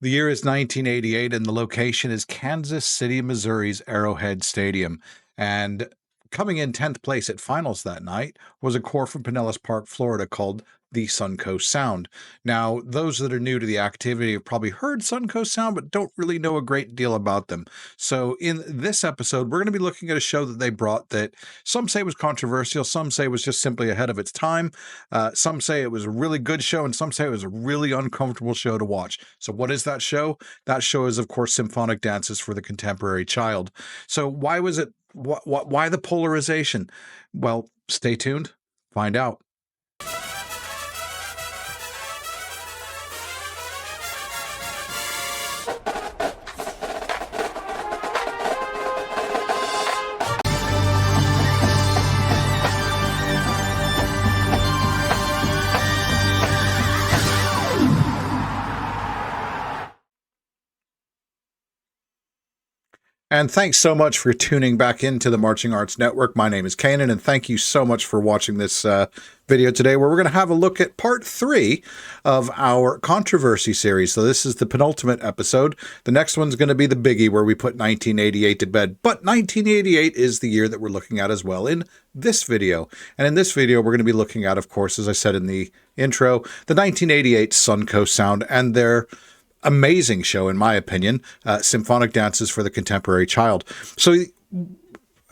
The year is 1988, and the location is Kansas City, Missouri's Arrowhead Stadium. And coming in 10th place at finals that night was a corps from Pinellas Park, Florida called the Suncoast Sound. Now, those that are new to the activity have probably heard Suncoast Sound, but don't really know a great deal about them. So, in this episode, we're going to be looking at a show that they brought that some say was controversial, some say was just simply ahead of its time, some say it was a really good show, and some say it was a really uncomfortable show to watch. So, what is that show? That show is, of course, Symphonic Dances for the Contemporary Child. So, why was it? Why the polarization? Well, stay tuned. Find out. And thanks so much for tuning back into the Marching Arts Network. My name is Kanan, and thank you so much for watching this video today, where we're going to have a look at part 3 of our controversy series. So this is the penultimate episode. The next one's going to be the biggie, where we put 1988 to bed. But 1988 is the year that we're looking at as well in this video. And in this video, we're going to be looking at, of course, as I said in the intro, the 1988 Suncoast Sound and their amazing show, in my opinion, Symphonic Dances for the Contemporary Child. So,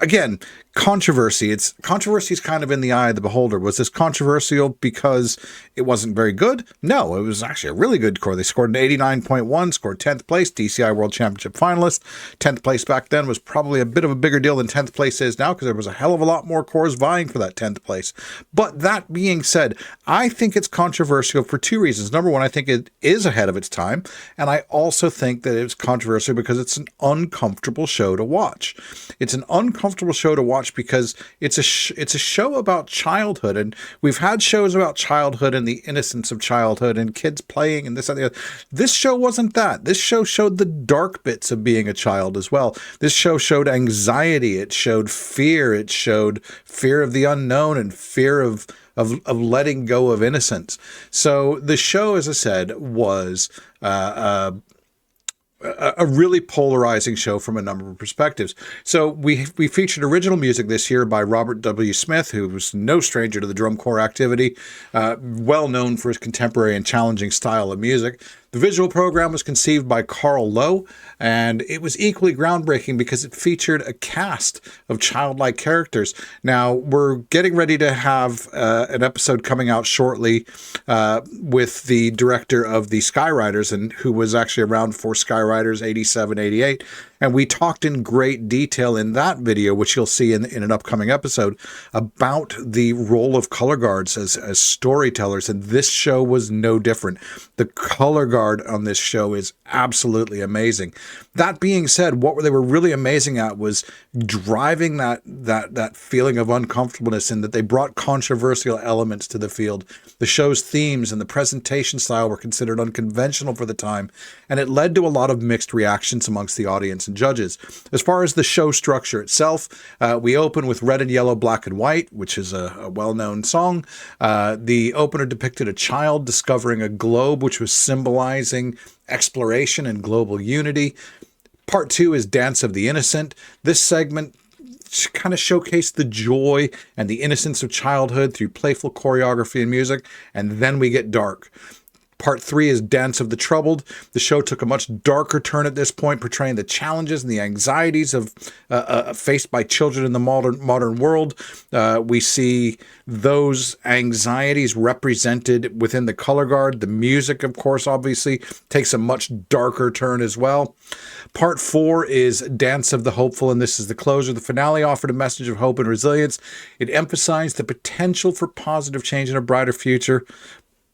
again, controversy. Controversy is kind of in the eye of the beholder. Was this controversial because it wasn't very good? No, it was actually a really good score. They scored an 89.1, scored 10th place, DCI World Championship finalist. 10th place back then was probably a bit of a bigger deal than 10th place is now, because there was a hell of a lot more corps vying for that 10th place. But that being said, I think it's controversial for two reasons. Number one, I think it is ahead of its time, and I also think that it's controversial because it's an uncomfortable show to watch. It's an uncomfortable show to watch because it's a show about childhood, and we've had shows about childhood and the innocence of childhood and kids playing and this and the other. This show wasn't that. This show showed the dark bits of being a child as well. This show showed anxiety. It showed fear. It showed fear of the unknown and fear of letting go of innocence. So the show, as I said, was a really polarizing show from a number of perspectives. So we featured original music this year by Robert W. Smith, who was no stranger to the drum corps activity, well known for his contemporary and challenging style of music. The visual program was conceived by Carl Lowe, and it was equally groundbreaking because it featured a cast of childlike characters. Now, we're getting ready to have an episode coming out shortly with the director of the Skyriders, and who was actually around for Skyriders 87, 88. And we talked in great detail in that video, which you'll see in an upcoming episode, about the role of color guards as storytellers. And this show was no different. The color guard on this show is absolutely amazing. That being said, what they were really amazing at was driving that feeling of uncomfortableness, in that they brought controversial elements to the field. The show's themes and the presentation style were considered unconventional for the time, and it led to a lot of mixed reactions amongst the audience and judges. As far as the show structure itself, we open with Red and Yellow, Black and White, which is a well-known song. The opener depicted a child discovering a globe, which was symbolizing exploration and global unity. Part 2 is Dance of the Innocent. This segment kind of showcased the joy and the innocence of childhood through playful choreography and music, and then we get dark. Part 3 is Dance of the Troubled. The show took a much darker turn at this point, portraying the challenges and the anxieties of faced by children in the modern world. We see those anxieties represented within the color guard. The music, of course, obviously takes a much darker turn as well. Part 4 is Dance of the Hopeful, and this is the closer. The finale offered a message of hope and resilience. It emphasized the potential for positive change and a brighter future,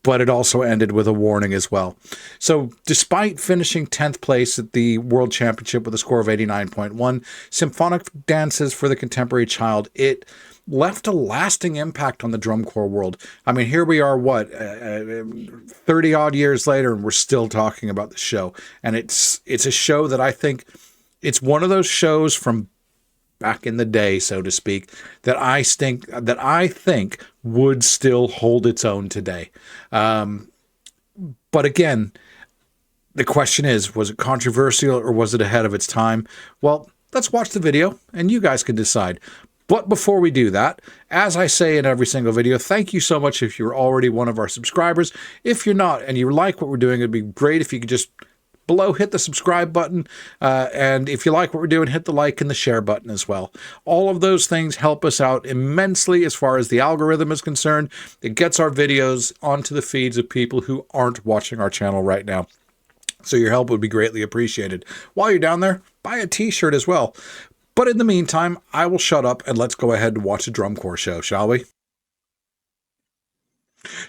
but it also ended with a warning as well. So despite finishing 10th place at the World Championship with a score of 89.1, Symphonic Dances for the Contemporary Child, it left a lasting impact on the drum corps world. I mean, here we are, 30 odd years later, and we're still talking about the show. And it's a show that I think, it's one of those shows from back in the day, so to speak, that I think would still hold its own today. But again, The question is, was it controversial or was it ahead of its time? Well, let's watch the video and you guys can decide. But before we do that, as I say in every single video, thank you so much if you're already one of our subscribers. If you're not and you like what we're doing, it'd be great if you could just below hit the subscribe button. And if you like what we're doing, hit the like and the share button as well. All of those things help us out immensely as far as the algorithm is concerned. It gets our videos onto the feeds of people who aren't watching our channel right now. So your help would be greatly appreciated. While you're down there, buy a t-shirt as well. But in the meantime, I will shut up and let's go ahead and watch a drum corps show, shall we?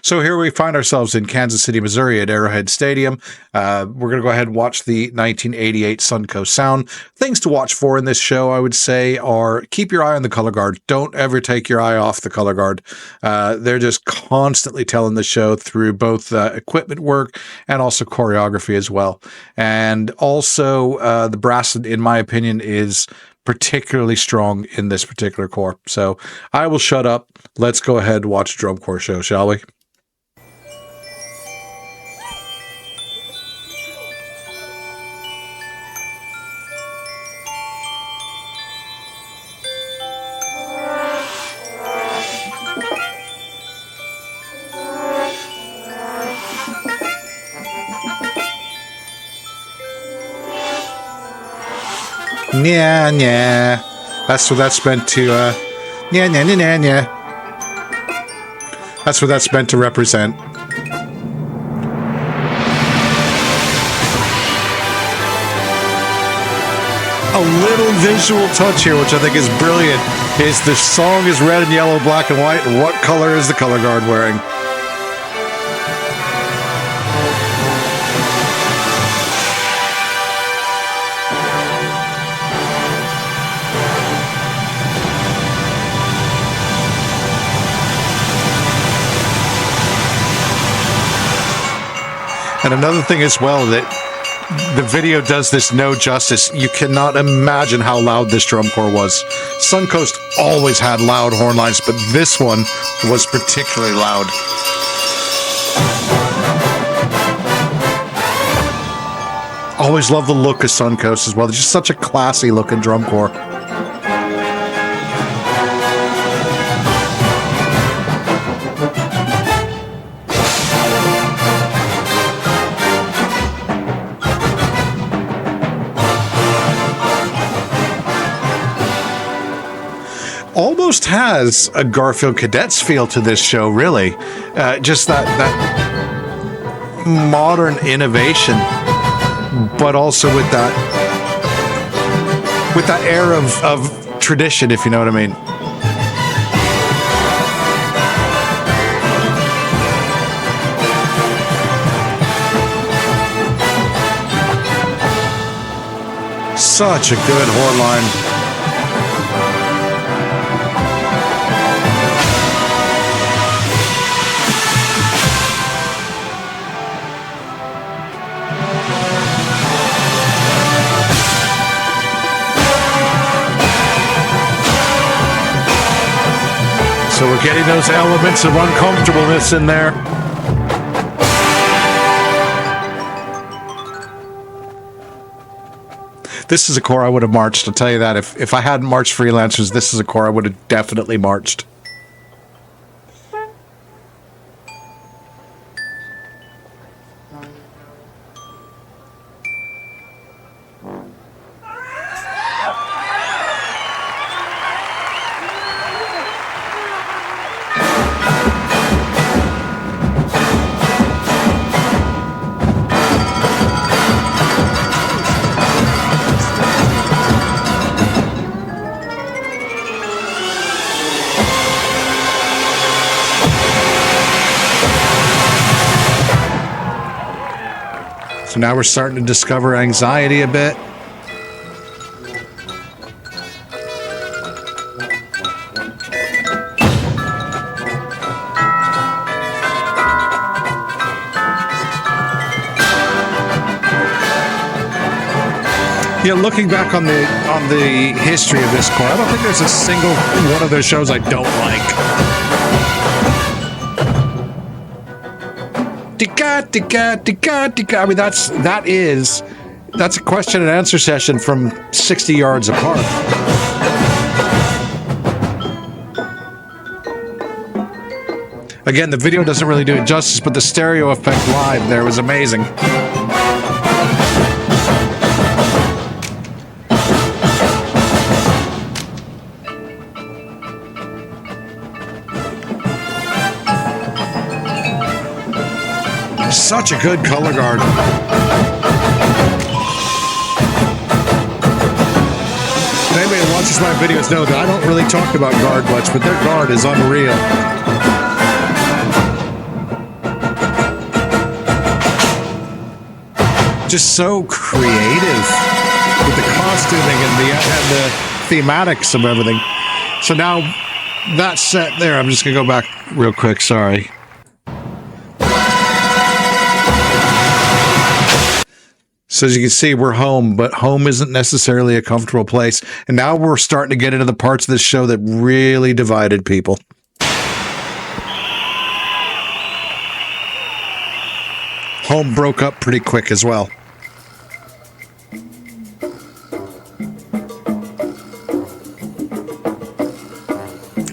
So here we find ourselves in Kansas City, Missouri at Arrowhead Stadium. We're going to go ahead and watch the 1988 Suncoast Sound. Things to watch for in this show, I would say, are keep your eye on the color guard. Don't ever take your eye off the color guard. They're just constantly telling the show through both equipment work and also choreography as well. And also the brass, in my opinion, is particularly strong in this particular corps. So I will shut up. Let's go ahead and watch a drum corps show, shall we? Yeah, yeah. That's what that's meant to, yeah, yeah, yeah, yeah, yeah. That's what that's meant to represent. A little visual touch here, which I think is brilliant, is the song is red and yellow, black and white, and what color is the color guard wearing? And another thing as well, that the video does this no justice. You cannot imagine how loud this drum corps was. Suncoast always had loud horn lines, but this one was particularly loud. Always love the look of Suncoast as well. They're just such a classy looking drum corps. Almost has a Garfield Cadets feel to this show, really. Just that modern innovation, but also with that air of tradition, if you know what I mean. Such a good horn line. So we're getting those elements of uncomfortableness in there. This is a corps I would have marched, I'll tell you that. If I hadn't marched Freelancers, this is a corps I would have definitely marched. So now we're starting to discover anxiety a bit. Yeah, looking back on the history of this corps, I don't think there's a single one of those shows I don't like. I mean, that's a question and answer session from 60 yards apart. Again, the video doesn't really do it justice, but the stereo effect live there was amazing. Such a good color guard. Anybody who watches my videos know that I don't really talk about guard much, but their guard is unreal. Just so creative with the costuming and the thematics of everything. So now that set there, I'm just gonna go back real quick. Sorry. So as you can see, we're home, but home isn't necessarily a comfortable place. And now we're starting to get into the parts of this show that really divided people. Home broke up pretty quick as well.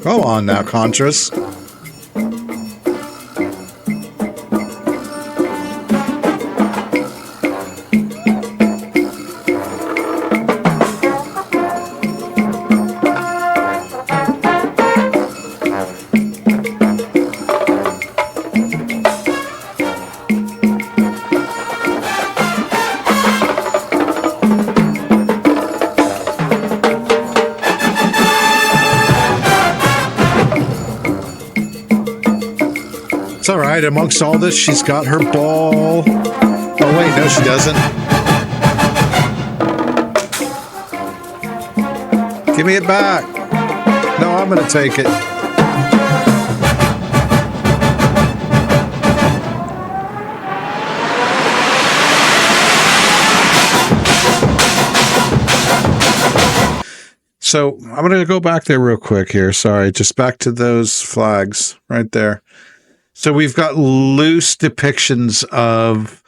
Go on now, Contras. It's all right. Amongst all this, she's got her ball. Oh, wait, no, she doesn't. Give me it back. No, I'm going to take it. So I'm going to go back there real quick here. Sorry, just back to those flags right there. So we've got loose depictions of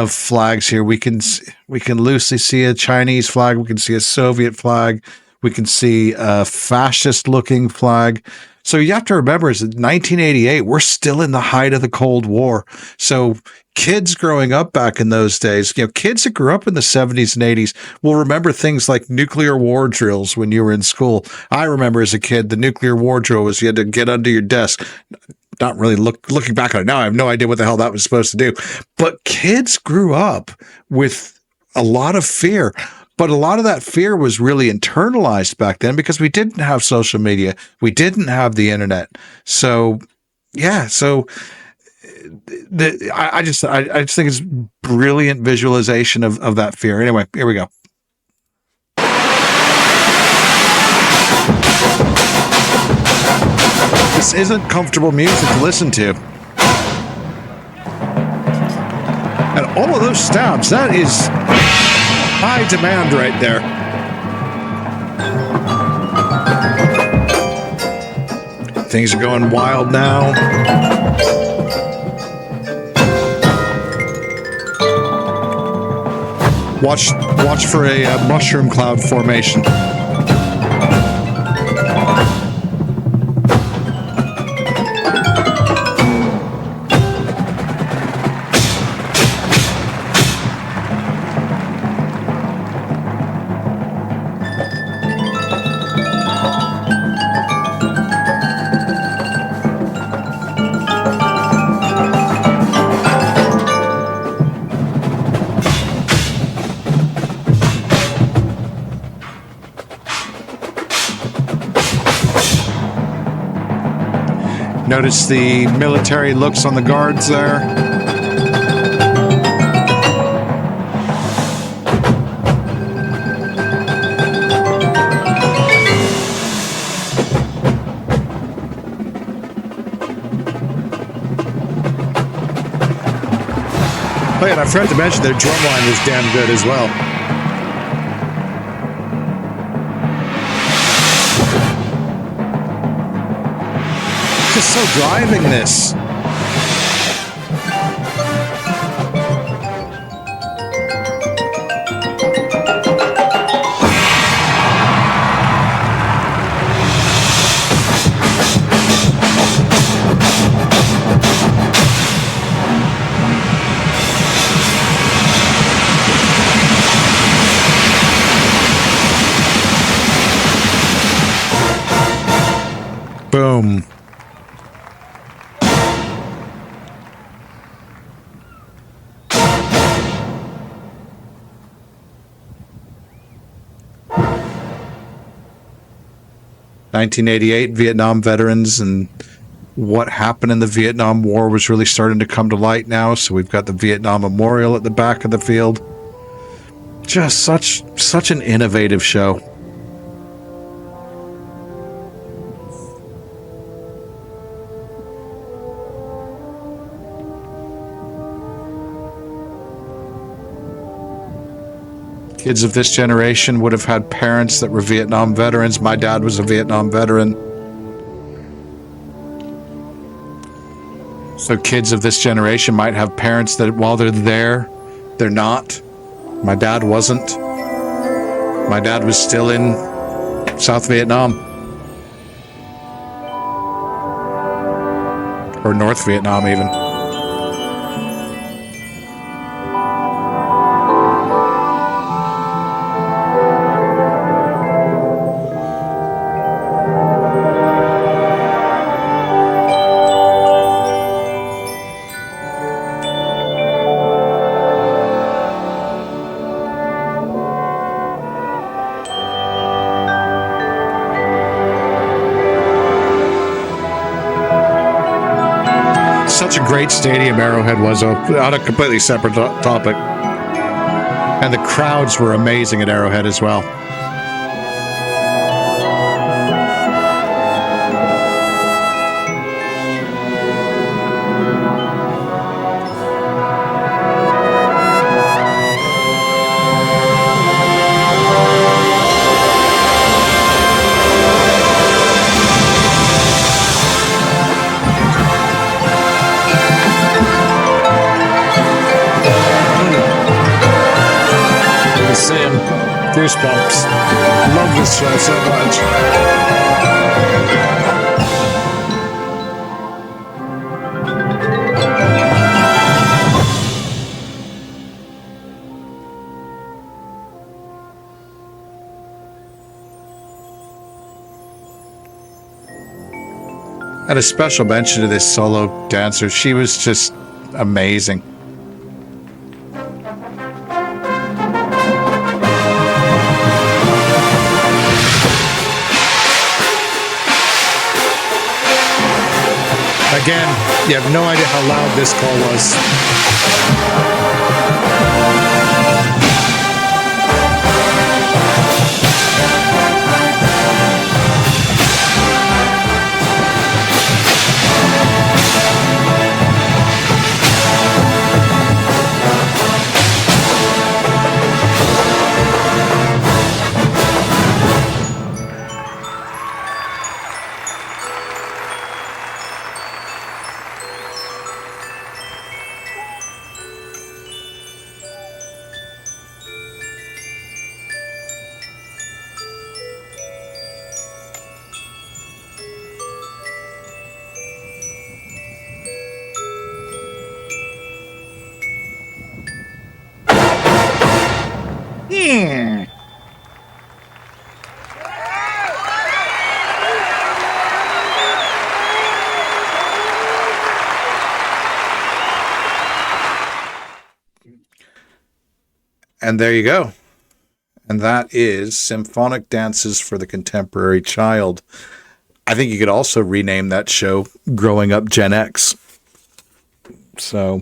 flags here. We can loosely see a Chinese flag. We can see a Soviet flag. We can see a fascist-looking flag. So you have to remember, is 1988. We're still in the height of the Cold War. So kids growing up back in those days, kids that grew up in the 70s and 80s will remember things like nuclear war drills when you were in school. I remember as a kid, the nuclear war drill was you had to get under your desk. Not really looking back on it now, I have no idea what the hell that was supposed to do. But kids grew up with a lot of fear. But a lot of that fear was really internalized back then because we didn't have social media. We didn't have the internet. So, yeah. So I just think it's brilliant visualization of that fear. Anyway, here we go. This isn't comfortable music to listen to. And all of those stabs, that is high demand right there. Things are going wild now. Watch for a mushroom cloud formation. Notice the military looks on the guards there. Oh yeah, and I forgot to mention their drum line was damn good as well. Just so driving this. Boom. ...1988, Vietnam veterans and what happened in the Vietnam War was really starting to come to light now. So we've got the Vietnam Memorial at the back of the field. Just such an innovative show. Kids of this generation would have had parents that were Vietnam veterans. My dad was a Vietnam veteran. So kids of this generation might have parents that while they're there, they're not. My dad wasn't. My dad was still in South Vietnam. Or North Vietnam even. Such a great stadium Arrowhead was, on a completely separate topic. And the crowds were amazing at Arrowhead as well. Goosebumps. Love this show so much. And a special mention to this solo dancer. She was just amazing. Again, you have no idea how loud this call was. And there you go. And that is Symphonic Dances for the Contemporary Child. I think you could also rename that show Growing Up Gen X. So,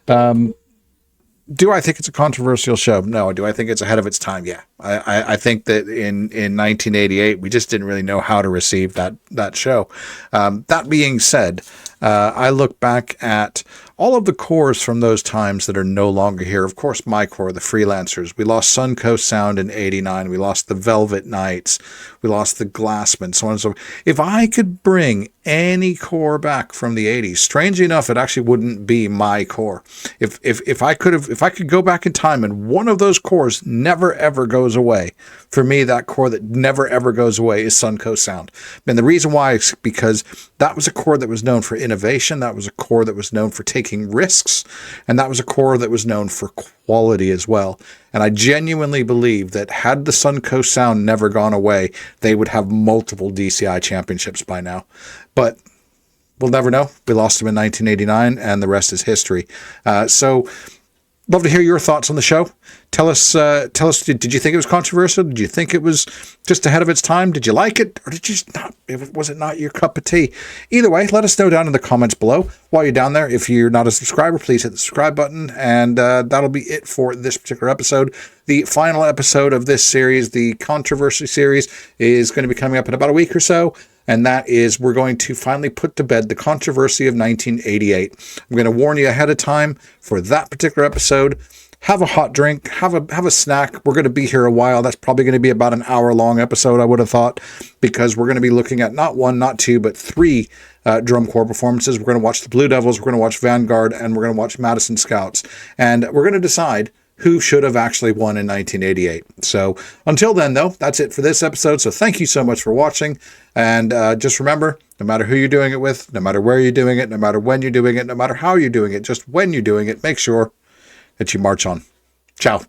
do I think it's a controversial show? No. Do I think it's ahead of its time? Yeah. I think that in 1988, we just didn't really know how to receive that show. That being said, I look back at all of the cores from those times that are no longer here. Of course, my core, the Freelancers. We lost Suncoast Sound in 89. We lost the Velvet Knights. We lost the Glassmen, so on and so forth. If I could bring any core back from the 80s, strangely enough, it actually wouldn't be my core. If I could go back in time and one of those cores never ever goes away, for me, that core that never ever goes away is Suncoast Sound. And the reason why is because that was a core that was known for innovation. innovation. That was a corps that was known for taking risks. And that was a corps that was known for quality as well. And I genuinely believe that had the Suncoast Sound never gone away, they would have multiple DCI championships by now. But we'll never know. We lost them in 1989, and the rest is history. So love to hear your thoughts on the show. Tell us, did you think it was controversial? Did you think it was just ahead of its time? Did you like it? Or did you just not? Was it not your cup of tea? Either way, let us know down in the comments below. While you're down there, if you're not a subscriber, please hit the subscribe button. And that'll be it for this particular episode. The final episode of this series, the controversy series, is going to be coming up in about a week or so. And that is, we're going to finally put to bed the controversy of 1988. I'm going to warn you ahead of time for that particular episode. Have a hot drink, have a snack. We're going to be here a while. That's probably going to be about an hour-long episode, I would have thought, because we're going to be looking at not one, not two, but three drum corps performances. We're going to watch the Blue Devils, we're going to watch Vanguard, and we're going to watch Madison Scouts. And we're going to decide who should have actually won in 1988. So until then, though, that's it for this episode. So thank you so much for watching. And just remember, no matter who you're doing it with, no matter where you're doing it, no matter when you're doing it, no matter how you're doing it, just when you're doing it, make sure that you march on. Ciao.